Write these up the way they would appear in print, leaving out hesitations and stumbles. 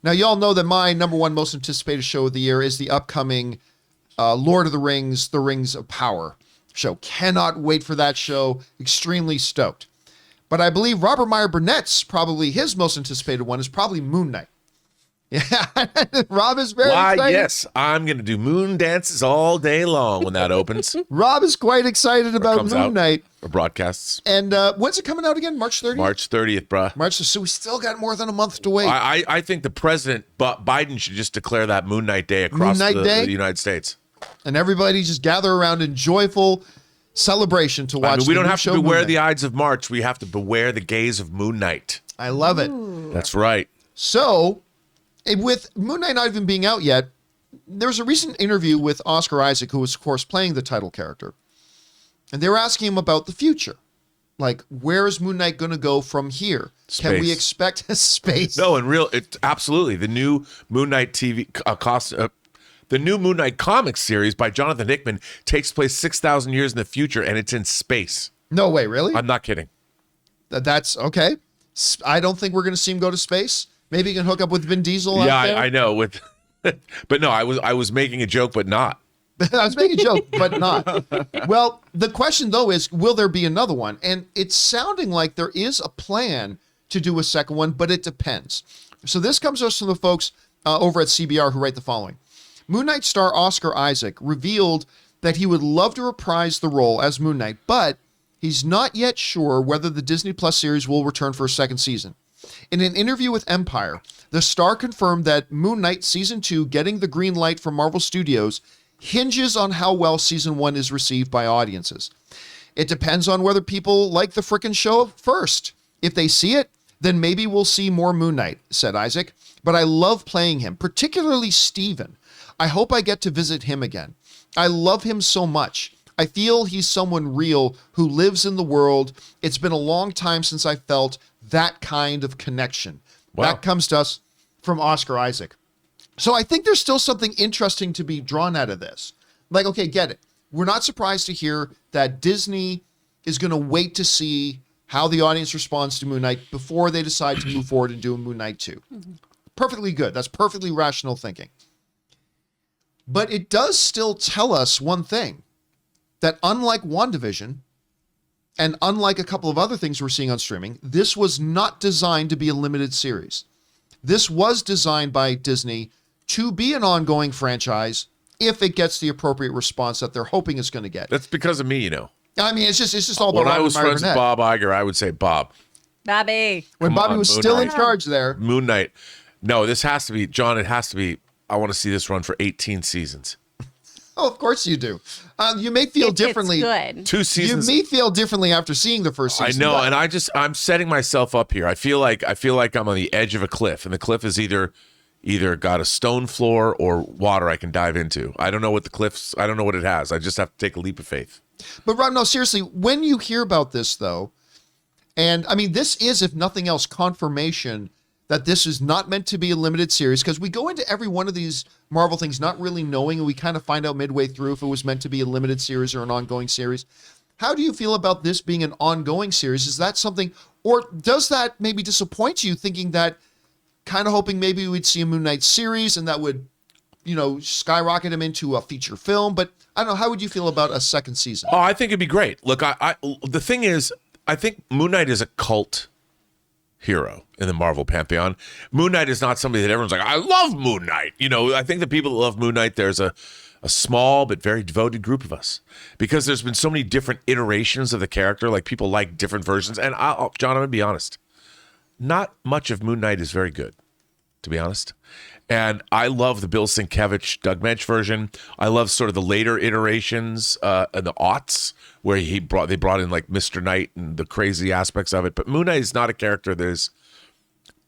Now, y'all know that my number one most anticipated show of the year is the upcoming Lord of the Rings, The Rings of Power show. Cannot wait for that show. Extremely stoked. But I believe Robert Meyer Burnett's probably his most anticipated one is probably Moon Knight. Yeah, Rob is very excited. Yes, I'm going to do moon dances all day long when that opens. Rob is quite excited about Moon Knight. Or broadcasts. And when's it coming out again? March 30th? March 30th, bruh. So we still got more than a month to wait. I think the president, Biden, should just declare that Moon Knight Day across the United States. And everybody just gather around in joyful celebration to watch. We don't have to beware the Ides of March. We have to beware the gaze of Moon Knight. I love it. That's right. So, with Moon Knight not even being out yet, there was a recent interview with Oscar Isaac, who was, of course, playing the title character. And they were asking him about the future. Like, where is Moon Knight going to go from here? Space. Can we expect a space? No, absolutely. The new Moon Knight the new Moon Knight comic series by Jonathan Hickman takes place 6,000 years in the future, and it's in space. No way, really? I'm not kidding. That's okay. I don't think we're going to see him go to space. Maybe you can hook up with Vin Diesel. Yeah, out there. I know. But no, I was making a joke, but not. I was making a joke, but not. Well, the question, though, is, will there be another one? And it's sounding like there is a plan to do a second one, but it depends. So this comes to us from the folks over at CBR who write the following. Moon Knight star Oscar Isaac revealed that he would love to reprise the role as Moon Knight, but he's not yet sure whether the Disney Plus series will return for a second season. In an interview with Empire, the star confirmed that Moon Knight Season 2 getting the green light from Marvel Studios hinges on how well Season 1 is received by audiences. It depends on whether people like the frickin' show first. If they see it, then maybe we'll see more Moon Knight, said Isaac. But I love playing him, particularly Steven. I hope I get to visit him again. I love him so much. I feel he's someone real who lives in the world. It's been a long time since I felt that kind of connection. Wow. That comes to us from Oscar Isaac. So I think there's still something interesting to be drawn out of this. Like, okay, get it. We're not surprised to hear that Disney is going to wait to see how the audience responds to Moon Knight before they decide to move forward and do a Moon Knight 2. Mm-hmm. Perfectly good. That's perfectly rational thinking. But it does still tell us one thing, that unlike WandaVision, and unlike a couple of other things we're seeing on streaming, this was not designed to be a limited series. This was designed by Disney to be an ongoing franchise if it gets the appropriate response that they're hoping it's going to get. That's because of me, you know. I mean, it's just all about When I was friends with Bob Iger, I would say, Bob. Bobby. When Bobby was still in charge there. Moon Knight. No, this has to be, John, it has to be, I want to see this run for 18 seasons. Oh, of course you do. You may feel differently. It's good. 2 seasons. You may feel differently after seeing the first season. I know, and I'm setting myself up here. I feel like I'm on the edge of a cliff, and the cliff is either got a stone floor or water I can dive into. I don't know what I don't know what it has. I just have to take a leap of faith. But Rob, no, seriously, when you hear about this though, and I mean, this is, if nothing else, confirmation that this is not meant to be a limited series, because we go into every one of these Marvel things not really knowing, and we kind of find out midway through if it was meant to be a limited series or an ongoing series. How do you feel about this being an ongoing series? Is that something, or does that maybe disappoint you, thinking that, kind of hoping maybe we'd see a Moon Knight series and that would, skyrocket him into a feature film? But I don't know, how would you feel about a second season? Oh, I think it'd be great. Look, the thing is, I think Moon Knight is a cult hero in the Marvel pantheon. Moon Knight is not somebody that everyone's like, I love Moon Knight. I think the people that love Moon Knight, there's a small but very devoted group of us, because there's been so many different iterations of the character. Like, people like different versions. And John, I'm gonna be honest, not much of Moon Knight is very good, to be honest. And I love the Bill Sienkiewicz, Doug Mensch version. I love sort of the later iterations and the aughts, where they brought in like Mr. Knight and the crazy aspects of it. But Moon Knight is not a character that is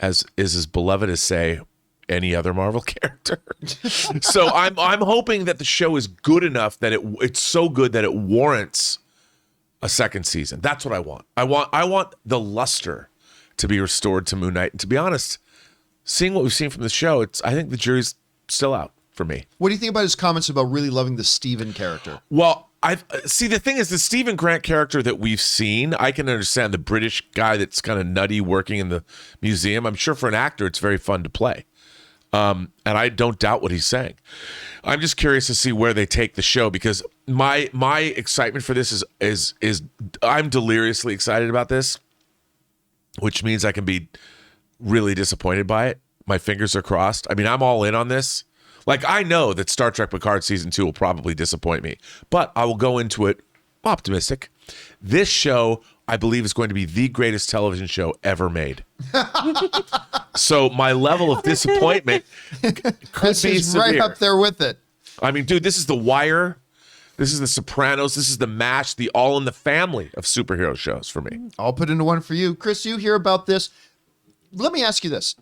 as beloved as, say, any other Marvel character. So I'm hoping that the show is good enough that it's so good that it warrants a second season. That's what I want. I want the luster to be restored to Moon Knight. And to be honest, seeing what we've seen from the show, I think the jury's still out for me. What do you think about his comments about really loving the Steven character? Well, the thing is, the Stephen Grant character that we've seen, I can understand the British guy that's kind of nutty working in the museum. I'm sure for an actor, it's very fun to play. And I don't doubt what he's saying. I'm just curious to see where they take the show, because my excitement for this is I'm deliriously excited about this, which means I can be really disappointed by it. My fingers are crossed. I mean, I'm all in on this. Like, I know that Star Trek Picard season 2 will probably disappoint me, but I will go into it optimistic. This show, I believe, is going to be the greatest television show ever made. So my level of disappointment could be severe. Right up there with it. I mean, dude, this is The Wire. This is The Sopranos. This is The MASH, the All in the Family of superhero shows for me. I'll put into one for you. Chris, you hear about this. Let me ask you this.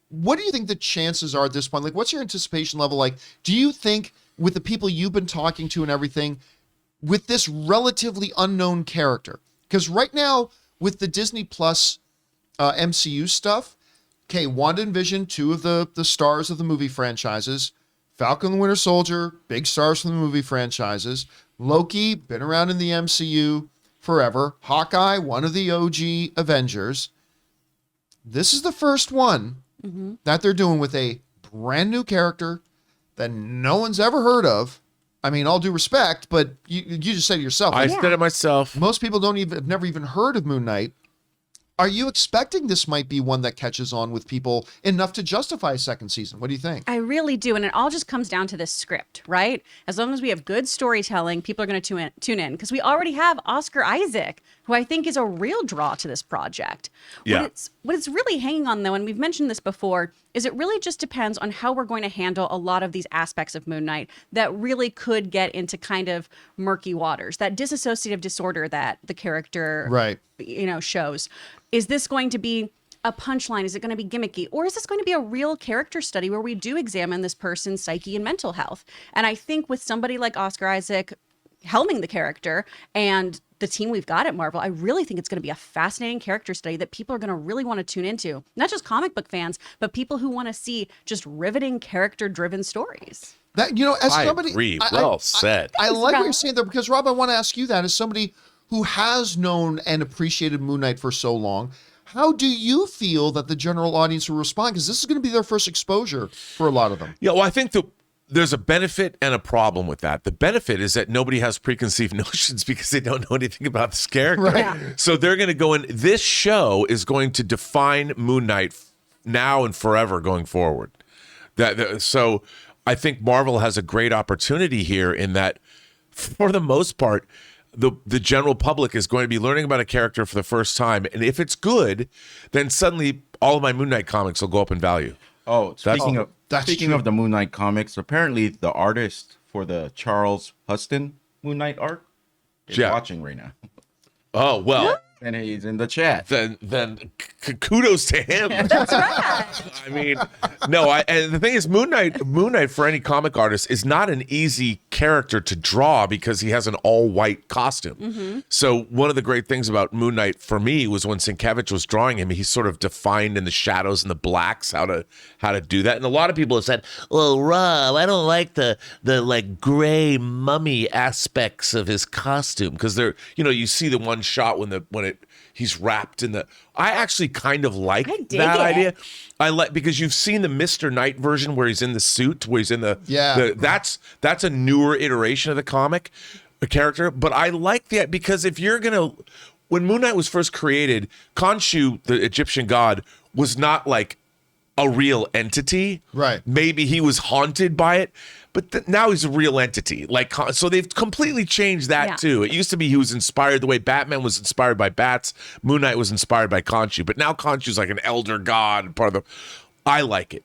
What do you think the chances are at this point? Like, what's your anticipation level like? Do you think, with the people you've been talking to and everything, with this relatively unknown character, because right now with the Disney Plus MCU stuff, okay, Wanda and Vision, two of the stars of the movie franchises, Falcon and the Winter Soldier, big stars from the movie franchises, Loki, been around in the MCU forever, Hawkeye, one of the OG Avengers. This is the first one that they're doing with a brand new character that no one's ever heard of. I mean, all due respect, but you just said it yourself. I said it myself. Most people have never even heard of Moon Knight. Are you expecting this might be one that catches on with people enough to justify a second season? What do you think? I really do. And it all just comes down to this script, right? As long as we have good storytelling, people are going to tune in, because we already have Oscar Isaac, who I think is a real draw to this project. Yeah. What it's really hanging on, though, and we've mentioned this before, is it really just depends on how we're going to handle a lot of these aspects of Moon Knight that really could get into kind of murky waters, that dissociative disorder that the character shows. Is this going to be a punchline? Is it going to be gimmicky? Or is this going to be a real character study where we do examine this person's psyche and mental health? And I think with somebody like Oscar Isaac helming the character and the team we've got at Marvel, I really think it's going to be a fascinating character study that people are going to really want to tune into. Not just comic book fans, but people who want to see just riveting character-driven stories. That, as somebody, I agree. Well said. I like what you're saying there, because Rob, I want to ask you that as somebody who has known and appreciated Moon Knight for so long. How do you feel that the general audience will respond? Because this is going to be their first exposure for a lot of them. Yeah, well, I think there's a benefit and a problem with that. The benefit is that nobody has preconceived notions because they don't know anything about this character. Right. Yeah. So they're going to go in. This show is going to define Moon Knight now and forever going forward. So I think Marvel has a great opportunity here in that, for the most part, the general public is going to be learning about a character for the first time. And if it's good, then suddenly all of my Moon Knight comics will go up in value. Oh, speaking of the Moon Knight comics, apparently the artist for the Charles Huston Moon Knight art is watching right now. Oh, well. And he's in the chat. Then kudos to him. That's right. I mean, no, and the thing is, Moon Knight for any comic artist is not an easy character to draw because he has an all-white costume. So one of the great things about Moon Knight for me was when Sienkiewicz was drawing him, he's sort of defined in the shadows and the blacks how to do that. And a lot of people have said, "Well, Rob, I don't like the like gray mummy aspects of his costume," because they're, you see the one shot when he's wrapped in the. I actually kind of like that idea. I like, because you've seen the Mr. Knight version where he's in the suit, where he's in that's a newer iteration of the comic, a character. But I like that because when Moon Knight was first created, Khonshu, the Egyptian god, was not like a real entity. Right. Maybe he was haunted by it, but now he's a real entity. So they've completely changed that too. It used to be he was inspired the way Batman was inspired by bats. Moon Knight was inspired by Khonshu, but now Khonshu's like an elder god, part of the. I like it.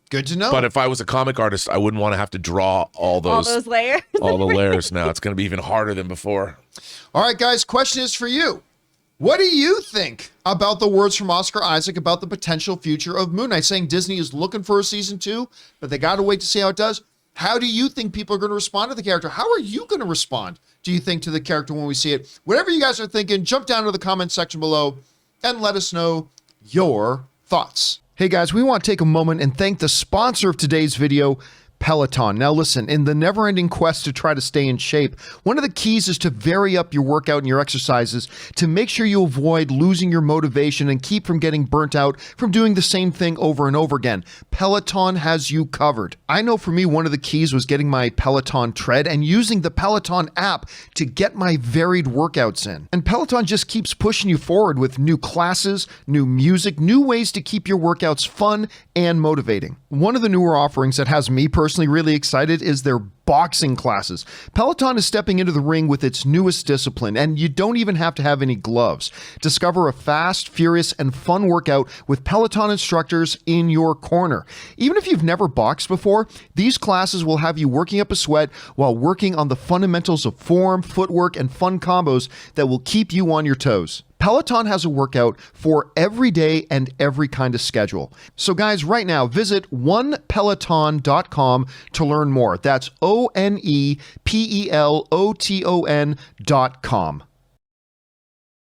Good to know. But if I was a comic artist, I wouldn't want to have to draw all those layers. all the layers now. It's going to be even harder than before. All right, guys, question is for you. What do you think about the words from Oscar Isaac about the potential future of Moon Knight, saying Disney is looking for a season 2, but they got to wait to see how it does? How do you think people are going to respond to the character? How are you going to respond, do you think, to the character when we see it? Whatever you guys are thinking, jump down to the comment section below and let us know your thoughts. Hey guys, we want to take a moment and thank the sponsor of today's video, Peloton. Now listen, in the never-ending quest to try to stay in shape, one of the keys is to vary up your workout and your exercises to make sure you avoid losing your motivation and keep from getting burnt out from doing the same thing over and over again. Peloton has you covered. I know for me, one of the keys was getting my Peloton tread and using the Peloton app to get my varied workouts in. And Peloton just keeps pushing you forward with new classes, new music, new ways to keep your workouts fun and motivating. One of the newer offerings that has me personally really excited is their boxing classes. Peloton is stepping into the ring with its newest discipline, and you don't even have to have any gloves. Discover a fast, furious, and fun workout with Peloton instructors in your corner. Even if you've never boxed before, these classes will have you working up a sweat while working on the fundamentals of form, footwork, and fun combos that will keep you on your toes. Peloton has a workout for every day and every kind of schedule. So guys, right now, visit onepeloton.com to learn more. That's ONEPELOTON.com.